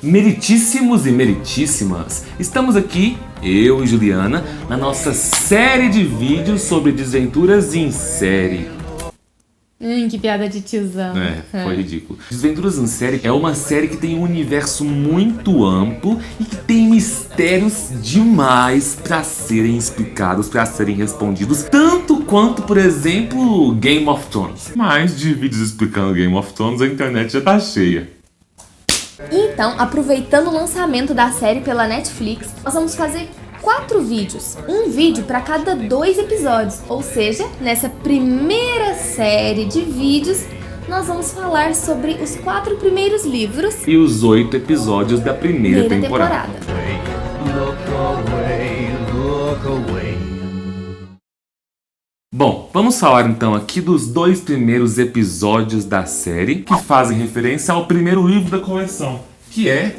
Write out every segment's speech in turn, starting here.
Meritíssimos e meritíssimas, estamos aqui, eu e Juliana, na nossa série de vídeos sobre desventuras em série. Que piada de tiozão. Foi ridículo. Desventuras em Série é uma série que tem um universo muito amplo e que tem mistérios demais pra serem explicados, pra serem respondidos, tanto quanto, por exemplo, Game of Thrones. Mas de vídeos explicando Game of Thrones, a internet já tá cheia. Então, aproveitando o lançamento da série pela Netflix, nós vamos fazer 4 vídeos, um vídeo para cada 2 episódios, ou seja, nessa primeira série de vídeos nós vamos falar sobre os 4 primeiros livros e os 8 episódios da primeira temporada. Bom, vamos falar então aqui dos 2 primeiros episódios da série que fazem referência ao primeiro livro da coleção, que é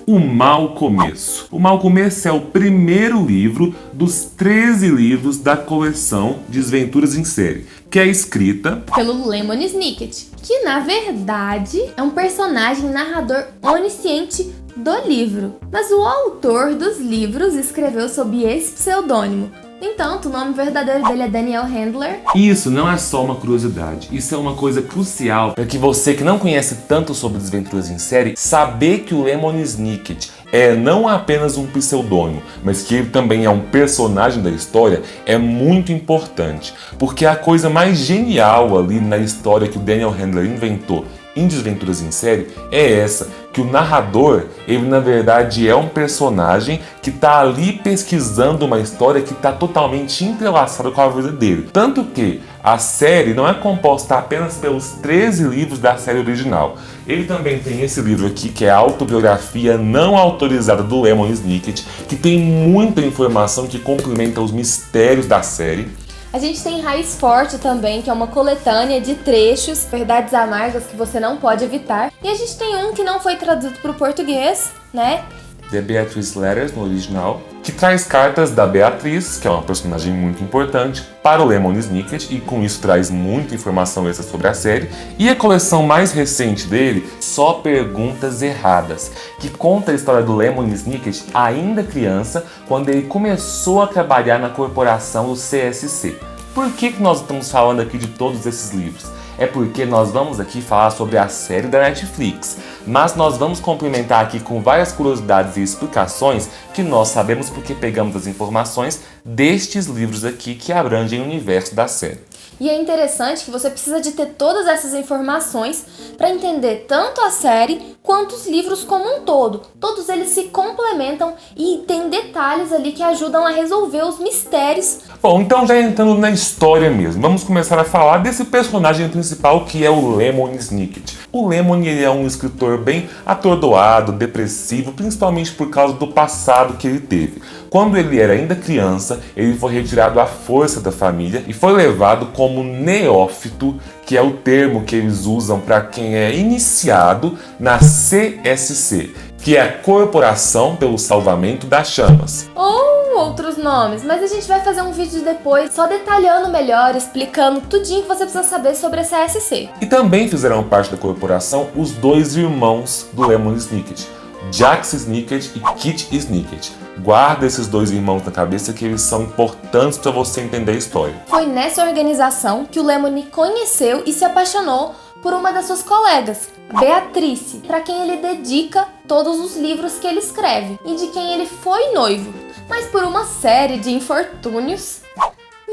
O Mau Começo. O Mau Começo é o primeiro livro dos 13 livros da coleção Desventuras em Série, que é escrita pelo Lemony Snicket, que na verdade é um personagem narrador onisciente do livro. Mas o autor dos livros escreveu sob esse pseudônimo. No entanto, o nome verdadeiro dele é Daniel Handler. Isso não é só uma curiosidade, isso é uma coisa crucial para que você que não conhece tanto sobre Desventuras em Série, saber que o Lemony Snicket é não apenas um pseudônimo, mas que ele também é um personagem da história, é muito importante. Porque a coisa mais genial ali na história que o Daniel Handler inventou em Desventuras em Série é essa, que o narrador, ele na verdade é um personagem que está ali pesquisando uma história que está totalmente entrelaçada com a vida dele. Tanto que a série não é composta apenas pelos 13 livros da série original. Ele também tem esse livro aqui, que é a autobiografia não autorizada do Lemony Snicket, que tem muita informação que complementa os mistérios da série. A gente tem Raiz Forte também, que é uma coletânea de trechos, verdades amargas que você não pode evitar. E a gente tem um que não foi traduzido para o português, né? The Beatrice Letters, no original, que traz cartas da Beatriz, que é uma personagem muito importante, para o Lemony Snicket, e com isso traz muita informação extra sobre a série. E a coleção mais recente dele, Só Perguntas Erradas, que conta a história do Lemony Snicket ainda criança, quando ele começou a trabalhar na corporação do CSC. Por que nós estamos falando aqui de todos esses livros? É porque nós vamos aqui falar sobre a série da Netflix, mas nós vamos complementar aqui com várias curiosidades e explicações que nós sabemos porque pegamos as informações destes livros aqui que abrangem o universo da série. E é interessante que você precisa de ter todas essas informações para entender tanto a série quanto os livros como um todo. Todos eles se complementam e tem detalhes ali que ajudam a resolver os mistérios. Bom, então já entrando na história mesmo, vamos começar a falar desse personagem principal que é o Lemony Snicket. O Lemony, ele é um escritor bem atordoado, depressivo, principalmente por causa do passado que ele teve. Quando ele era ainda criança, ele foi retirado à força da família e foi levado como neófito, que é o termo que eles usam para quem é iniciado na CSC, que é a Corporação pelo Salvamento das Chamas. Ou outros nomes, mas a gente vai fazer um vídeo depois só detalhando melhor, explicando tudinho que você precisa saber sobre a CSC. E também fizeram parte da corporação os 2 irmãos do Lemony Snicket, Jax Snicket e Kit Snicket. Guarda esses 2 irmãos na cabeça que eles são importantes para você entender a história. Foi nessa organização que o Lemony conheceu e se apaixonou por uma das suas colegas, Beatrice, para quem ele dedica todos os livros que ele escreve e de quem ele foi noivo. Mas por uma série de infortúnios,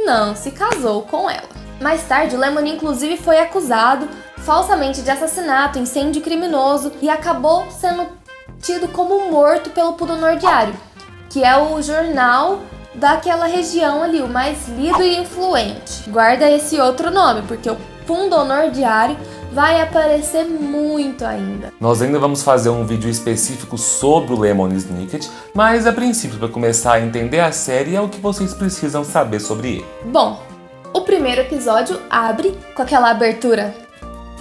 não se casou com ela. Mais tarde, o Lemony inclusive foi acusado falsamente de assassinato, incêndio criminoso e acabou sendo tido como morto pelo Pundonor Diário, que é o jornal daquela região ali, o mais lido e influente. Guarda esse outro nome, porque o Pundonor Diário vai aparecer muito ainda. Nós ainda vamos fazer um vídeo específico sobre o Lemony Snicket, mas a princípio, para começar a entender a série, é o que vocês precisam saber sobre ele. Bom, o primeiro episódio abre com aquela abertura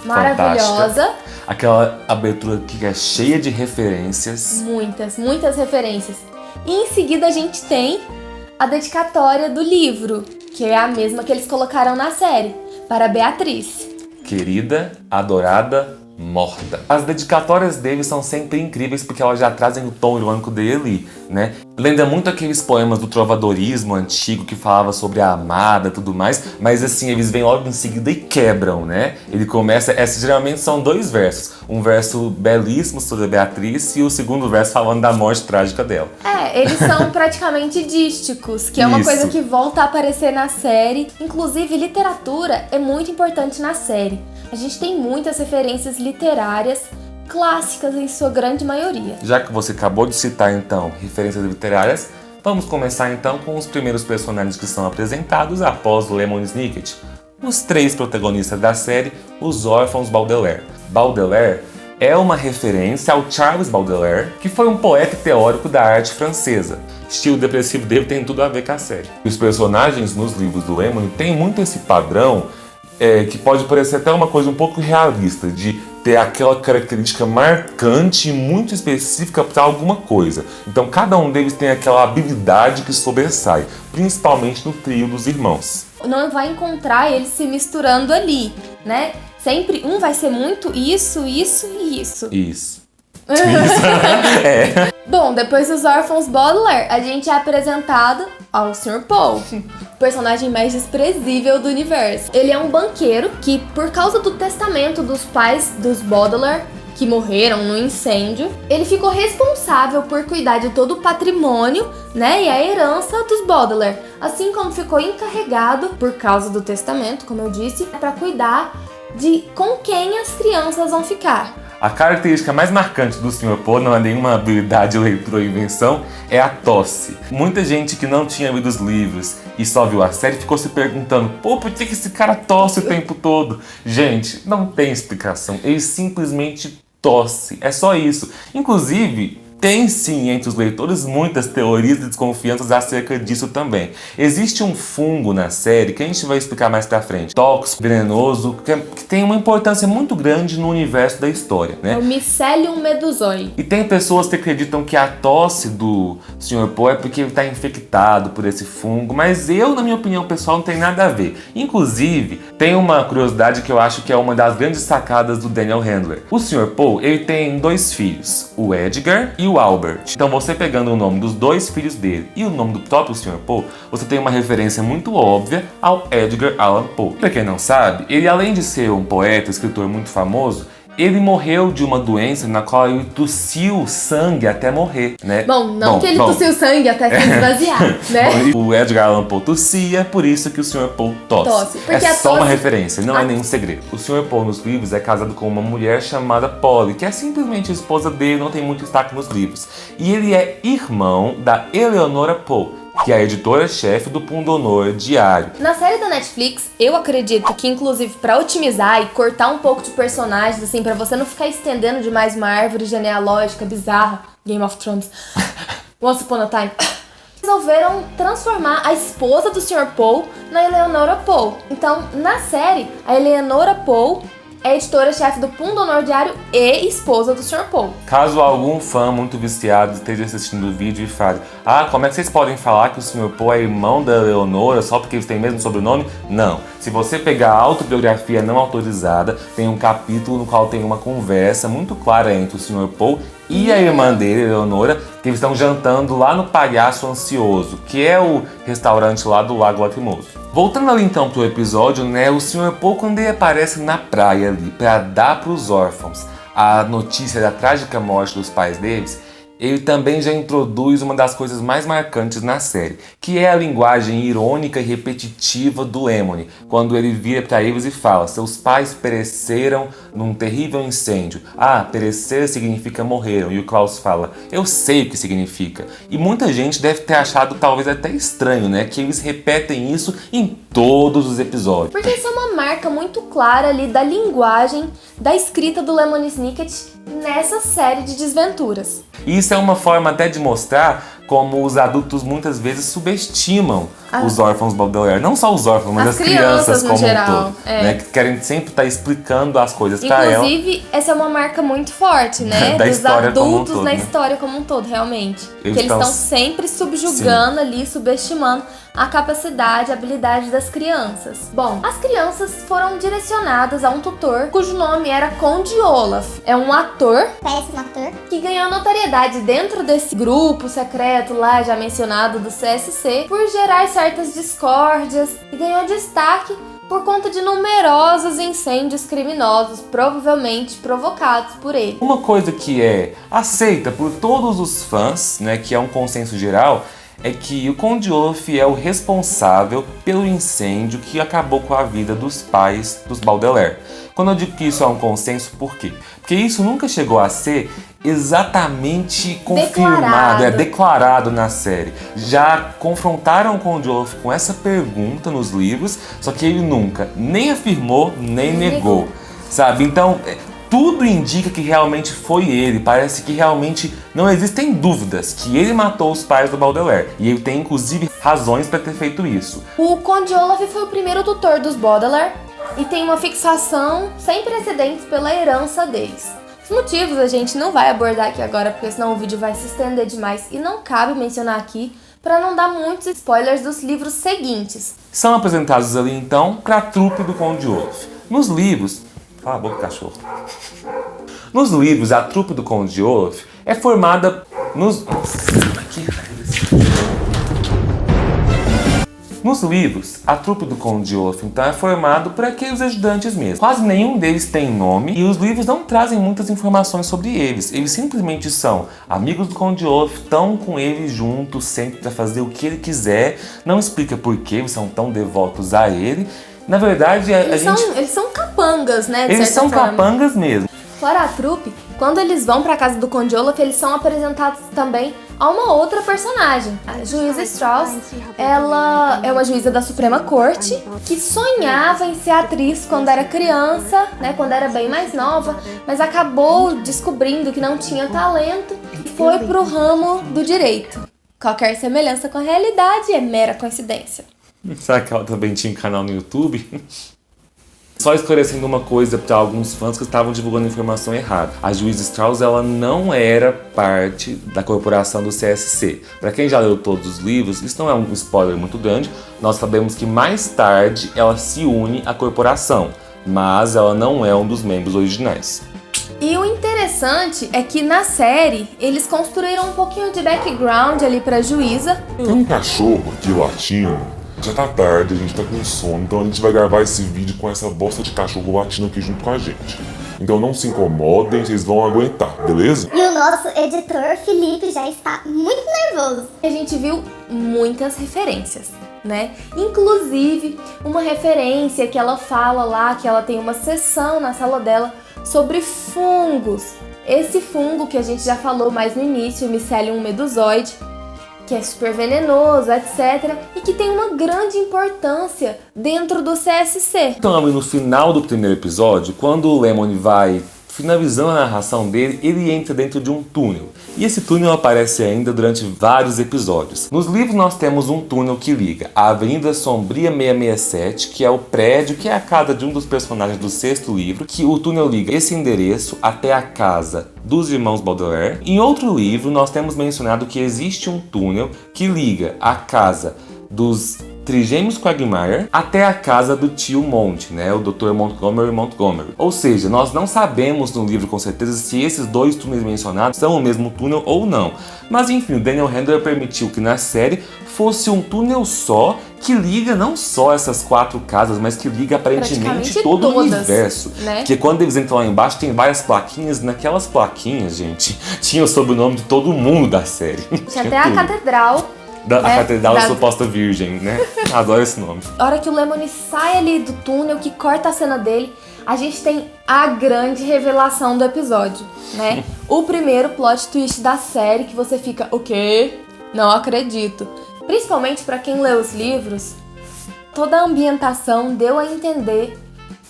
maravilhosa. Fantástica. Aquela abertura que é cheia de referências. Muitas referências. E em seguida a gente tem a dedicatória do livro, que é a mesma que eles colocaram na série, para Beatriz. Querida, adorada morta. As dedicatórias dele são sempre incríveis porque elas já trazem o tom irônico dele ali, né? Lembra muito aqueles poemas do trovadorismo antigo que falava sobre a amada e tudo mais, mas assim, eles vêm logo em seguida e quebram, né? Ele começa, geralmente são 2 versos. Um verso belíssimo sobre a Beatriz e o segundo verso falando da morte trágica dela. Eles são praticamente dísticos, que é uma coisa que volta a aparecer na série. Inclusive, literatura é muito importante na série. A gente tem muitas referências literárias clássicas em sua grande maioria. Já que você acabou de citar, então, referências literárias, vamos começar, então, com os primeiros personagens que são apresentados após Lemony Snicket. Os 3 protagonistas da série, os órfãos Baudelaire. Baudelaire é uma referência ao Charles Baudelaire, que foi um poeta e teórico da arte francesa. O estilo depressivo dele tem tudo a ver com a série. Os personagens nos livros do Lemony têm muito esse padrão, que pode parecer até uma coisa um pouco realista, de ter aquela característica marcante e muito específica para alguma coisa. Então cada um deles tem aquela habilidade que sobressai, principalmente no trio dos irmãos. Não vai encontrar eles se misturando ali, né? Sempre um vai ser muito isso e isso. Isso. Bom, depois dos órfãos Baudelaire, a gente é apresentado ao Sr. Poe, o personagem mais desprezível do universo. Ele é um banqueiro que, por causa do testamento dos pais dos Baudelaire, que morreram no incêndio, ele ficou responsável por cuidar de todo o patrimônio, né, e a herança dos Baudelaire, assim como ficou encarregado, por causa do testamento, como eu disse, para cuidar de com quem as crianças vão ficar. A característica mais marcante do Sr. Poe, não é nenhuma habilidade, leitura ou invenção, é a tosse. Muita gente que não tinha lido os livros e só viu a série ficou se perguntando: pô, por que esse cara tosse o tempo todo? Gente, não tem explicação. Ele simplesmente tosse. É só isso. Inclusive, tem sim entre os leitores muitas teorias e desconfianças acerca disso também. Existe um fungo na série que a gente vai explicar mais pra frente, tóxico, venenoso, que tem uma importância muito grande no universo da história, né? É o Mycelium medusoi. E tem pessoas que acreditam que a tosse do Sr. Poe é porque ele está infectado por esse fungo, mas eu, na minha opinião pessoal, não tem nada a ver. Inclusive, tem uma curiosidade que eu acho que é uma das grandes sacadas do Daniel Handler. O Sr. Poe, ele tem 2 filhos, o Edgar e o Albert. Então você pegando o nome dos 2 filhos dele e o nome do próprio Sr. Poe, você tem uma referência muito óbvia ao Edgar Allan Poe. Pra quem não sabe, ele além de ser um poeta, escritor muito famoso, ele morreu de uma doença na qual ele tossiu sangue até morrer, né? Bom, que ele tossiu sangue até se esvaziar, né? Bom, o Edgar Allan Poe tossia, por isso que o Sr. Poe tosse. É só uma referência, não é nenhum segredo. O Sr. Poe nos livros é casado com uma mulher chamada Polly, que é simplesmente a esposa dele, não tem muito destaque nos livros. E ele é irmão da Eleonora Poe, que é a editora-chefe do Pundonor Diário. Na série da Netflix, eu acredito que, inclusive, pra otimizar e cortar um pouco de personagens, assim, pra você não ficar estendendo demais uma árvore genealógica bizarra, Game of Thrones, Once Upon a Time, resolveram transformar a esposa do Sr. Poe na Eleonora Poe. Então, na série, a Eleonora Poe é editora-chefe do Pundonor Diário e esposa do Sr. Poe. Caso algum fã muito viciado esteja assistindo o vídeo e fale: como é que vocês podem falar que o Sr. Poe é irmão da Eleonora só porque eles têm o mesmo sobrenome? Não. Se você pegar a autobiografia não autorizada, tem um capítulo no qual tem uma conversa muito clara entre o Sr. Poe e a irmã dele, Eleonora, que eles estão jantando lá no Palhaço Ansioso, que é o restaurante lá do Lago Lacrimoso. Voltando ali então pro episódio, né, o Sr. Poe, quando ele aparece na praia ali pra dar pros órfãos a notícia da trágica morte dos pais deles, ele também já introduz uma das coisas mais marcantes na série, que é a linguagem irônica e repetitiva do Lemony, quando ele vira para eles e fala: seus pais pereceram num terrível incêndio. Perecer significa morreram. E o Klaus fala: eu sei o que significa. E muita gente deve ter achado talvez até estranho, né, que eles repetem isso em todos os episódios. Porque isso é uma marca muito clara ali da linguagem, da escrita do Lemony Snicket nessa série de desventuras. E isso é uma forma até de mostrar como os adultos muitas vezes subestimam os órfãos Baudelaire. Não só os órfãos, mas as crianças como um todo. Né? Que querem sempre estar explicando as coisas pra ela. Inclusive, essa é uma marca muito forte, né? Da dos história adultos como um todo, na né? história como um todo, realmente. Eles que eles estão sempre subjugando ali, subestimando a capacidade, a habilidade das crianças. Bom, as crianças foram direcionadas a um tutor cujo nome era Conde Olaf. É um ator, Péssimo ator. que ganhou notoriedade dentro desse grupo secreto lá já mencionado do CSC por gerar certas discórdias e ganhou destaque por conta de numerosos incêndios criminosos, provavelmente provocados por ele. Uma coisa que é aceita por todos os fãs, né, que é um consenso geral, é que o Conde Olaf é o responsável pelo incêndio que acabou com a vida dos pais dos Baudelaire. Quando eu digo que isso é um consenso, por quê? Porque isso nunca chegou a ser exatamente confirmado, declarado na série. Já confrontaram o Conde Olaf com essa pergunta nos livros, só que ele nunca nem afirmou, nem negou, sabe? Então, tudo indica que realmente foi ele. Parece que realmente não existem dúvidas que ele matou os pais do Baudelaire. E ele tem, inclusive, razões para ter feito isso. O Conde Olaf foi o primeiro tutor dos Baudelaire e tem uma fixação sem precedentes pela herança deles. Os motivos a gente não vai abordar aqui agora, porque senão o vídeo vai se estender demais e não cabe mencionar aqui para não dar muitos spoilers dos livros seguintes. São apresentados ali, então, para a trupe do Conde Olaf. Nos livros... Cala a boca, cachorro. Nos livros, a trupe do Conde Olaf é formada Nos livros, a trupe do Conde Olaf, então, é formado por aqueles ajudantes mesmo. Quase nenhum deles tem nome e os livros não trazem muitas informações sobre eles. Eles simplesmente são amigos do Conde Olaf, estão com ele juntos sempre para fazer o que ele quiser. Não explica por que eles são tão devotos a ele. Na verdade, eles são capangas, né? Eles são capangas mesmo. Fora a trupe, quando eles vão pra casa do Conde Olaf, eles são apresentados também a uma outra personagem. A juíza Strauss, ela é uma juíza da Suprema Corte que sonhava em ser atriz quando era criança, né? Quando era bem mais nova, mas acabou descobrindo que não tinha talento e foi pro ramo do direito. Qualquer semelhança com a realidade é mera coincidência. Será que ela também tinha um canal no YouTube? Só esclarecendo uma coisa para alguns fãs que estavam divulgando informação errada. A juíza Strauss, ela não era parte da corporação do CSC. Para quem já leu todos os livros, isso não é um spoiler muito grande. Nós sabemos que mais tarde ela se une à corporação, mas ela não é um dos membros originais. E o interessante é que na série eles construíram um pouquinho de background ali pra juíza. Tem um cachorro aqui latindo. Já tá tarde, a gente tá com sono, então a gente vai gravar esse vídeo com essa bosta de cachorro latindo aqui junto com a gente. Então não se incomodem, vocês vão aguentar, beleza? E o nosso editor, Felipe, já está muito nervoso. A gente viu muitas referências, né? Inclusive, uma referência que ela fala lá, que ela tem uma sessão na sala dela sobre fungos. Esse fungo que a gente já falou mais no início, o Mycelium medusoide, que é super venenoso, etc. E que tem uma grande importância dentro do CSC. Então, ali no final do primeiro episódio, quando o Lemony vai finalizando a narração dele, ele entra dentro de um túnel. E esse túnel aparece ainda durante vários episódios. Nos livros nós temos um túnel que liga a Avenida Sombria 667, que é o prédio, que é a casa de um dos personagens do sexto livro, que o túnel liga esse endereço até a casa dos irmãos Baudelaire. Em outro livro nós temos mencionado que existe um túnel que liga a casa dos Trigêmeos Quagmire até a casa do tio Monte, né, o Dr. Montgomery. Ou seja, nós não sabemos no livro com certeza se esses dois túneis mencionados são o mesmo túnel ou não. Mas enfim, o Daniel Handler permitiu que na série fosse um túnel só que liga não só essas 4 casas, mas que liga aparentemente todo o universo. Né? Porque quando eles entram lá embaixo tem várias plaquinhas, naquelas plaquinhas, gente, tinha o sobrenome de todo mundo da série. Tinha até a catedral. A Catedral da Suposta Virgem, né? Adoro esse nome. A hora que o Lemony sai ali do túnel, que corta a cena dele, a gente tem a grande revelação do episódio, né? O primeiro plot twist da série, que você fica, o quê? Não acredito. Principalmente pra quem lê os livros, toda a ambientação deu a entender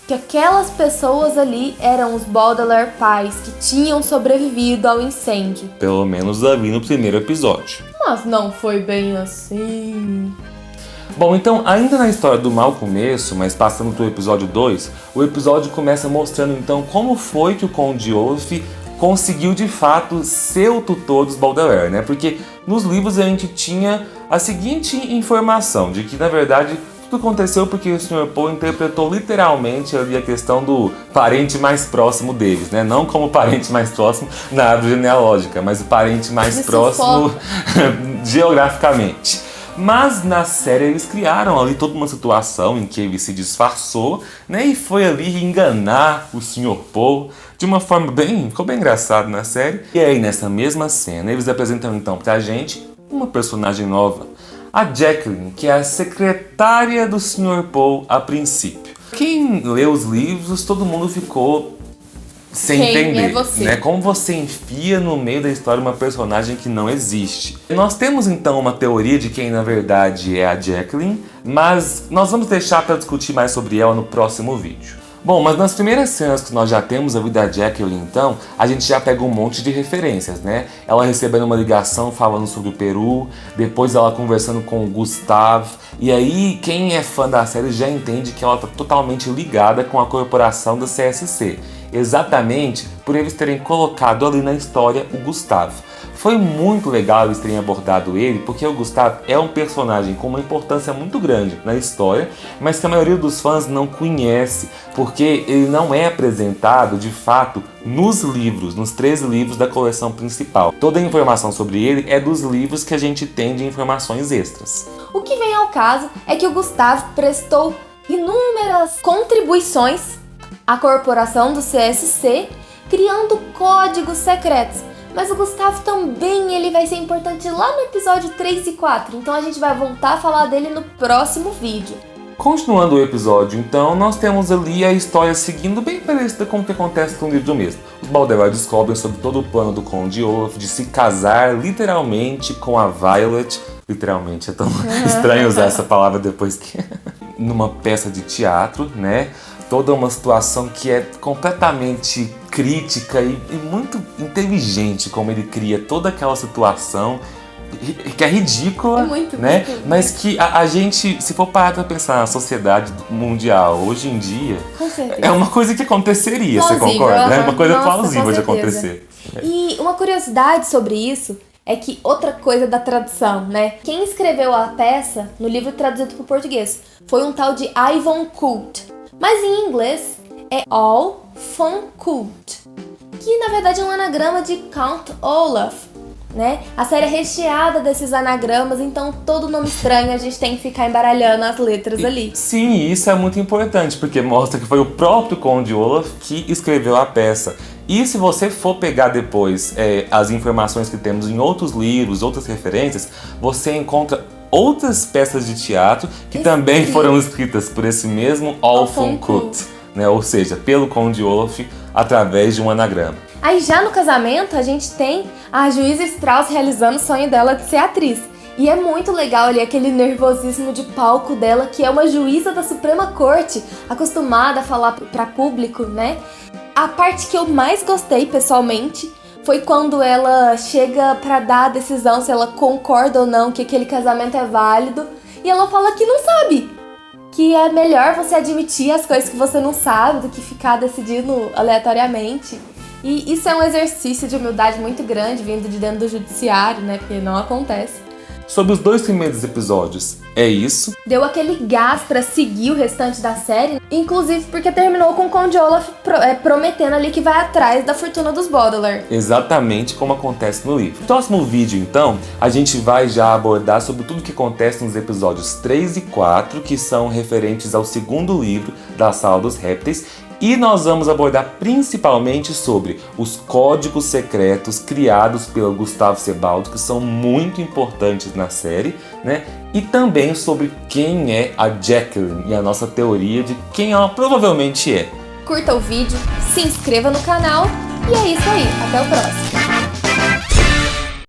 que aquelas pessoas ali eram os Baudelaire pais que tinham sobrevivido ao incêndio. Pelo menos ali no primeiro episódio. mas não foi bem assim. Bom, então, ainda na história do mau começo, mas passando pro episódio 2, o episódio começa mostrando então como foi que o Conde Olaf conseguiu de fato ser o tutor dos Baudelaire, né? Porque nos livros a gente tinha a seguinte informação, de que na verdade tudo aconteceu porque o Sr. Poe interpretou literalmente ali a questão do parente mais próximo deles, né? Não como parente mais próximo na árvore genealógica, mas o parente mais próximo geograficamente. Mas na série eles criaram ali toda uma situação em que ele se disfarçou, né, e foi ali enganar o Sr. Poe de uma forma ficou bem engraçado na série. E aí nessa mesma cena eles apresentam então pra gente uma personagem nova, a Jacqueline, que é a secretária do Sr. Poe a princípio. Quem lê os livros, todo mundo ficou sem entender, é você? Né? Como você enfia no meio da história uma personagem que não existe. Nós temos então uma teoria de quem na verdade é a Jacqueline, mas nós vamos deixar para discutir mais sobre ela no próximo vídeo. Bom, mas nas primeiras cenas que nós já temos a vida da Jacqueline, então, a gente já pega um monte de referências, né? Ela recebendo uma ligação falando sobre o Peru, depois ela conversando com o Gustave, e aí quem é fã da série já entende que ela está totalmente ligada com a corporação do CSC, exatamente por eles terem colocado ali na história o Gustave. Foi muito legal eles terem abordado ele, porque o Gustave é um personagem com uma importância muito grande na história, mas que a maioria dos fãs não conhece, porque ele não é apresentado de fato nos livros, nos 13 livros da coleção principal. Toda a informação sobre ele é dos livros que a gente tem de informações extras. O que vem ao caso é que o Gustave prestou inúmeras contribuições à corporação do CSC, criando códigos secretos. Mas o Gustave também ele vai ser importante lá no episódio 3 e 4, então a gente vai voltar a falar dele no próximo vídeo. Continuando o episódio, então, nós temos ali a história seguindo bem parecida com o que acontece no livro mesmo. Os Baudelaire descobrem sobre todo o plano do Conde Olaf de se casar literalmente com a Violet. Literalmente, é tão estranho usar essa palavra depois que... numa peça de teatro, né? Toda uma situação que é completamente crítica e muito inteligente, como ele cria toda aquela situação que é ridícula, né? Mas que a gente, se for parar pra pensar na sociedade mundial hoje em dia, é uma coisa que aconteceria, plausível, você concorda? É uma coisa plausível de acontecer. E uma curiosidade sobre isso é que outra coisa da tradução, né? Quem escreveu a peça no livro traduzido para o português foi um tal de Ivan Coult. Mas em inglês é All Fun Coult, que na verdade é um anagrama de Count Olaf, né? A série é recheada desses anagramas, então todo nome estranho a gente tem que ficar embaralhando as letras ali. Sim, isso é muito importante, porque mostra que foi o próprio Conde Olaf que escreveu a peça. E se você for pegar depois as informações que temos em outros livros, outras referências, você encontra outras peças de teatro que também foram escritas por esse mesmo Alfon Kut, né? Ou seja, pelo Conde Olaf através de um anagrama. Aí já no casamento a gente tem a Juíza Strauss realizando o sonho dela de ser atriz. E é muito legal ali aquele nervosismo de palco dela, que é uma juíza da Suprema Corte, acostumada a falar para público, né? A parte que eu mais gostei pessoalmente foi quando ela chega pra dar a decisão se ela concorda ou não que aquele casamento é válido, e ela fala que não sabe, que é melhor você admitir as coisas que você não sabe do que ficar decidindo aleatoriamente. E isso é um exercício de humildade muito grande vindo de dentro do judiciário, né, porque não acontece. Sobre os 2 primeiros episódios, é isso. Deu aquele gás pra seguir o restante da série, inclusive porque terminou com o Conde Olaf prometendo ali que vai atrás da fortuna dos Baudelaire. Exatamente como acontece no livro. No próximo vídeo, então, a gente vai já abordar sobre tudo o que acontece nos episódios 3 e 4, que são referentes ao segundo livro da Sala dos Répteis, e nós vamos abordar principalmente sobre os códigos secretos criados pelo Gustave Sebald, que são muito importantes na série, né? E também sobre quem é a Jacqueline e a nossa teoria de quem ela provavelmente é. Curta o vídeo, se inscreva no canal e é isso aí. Até o próximo.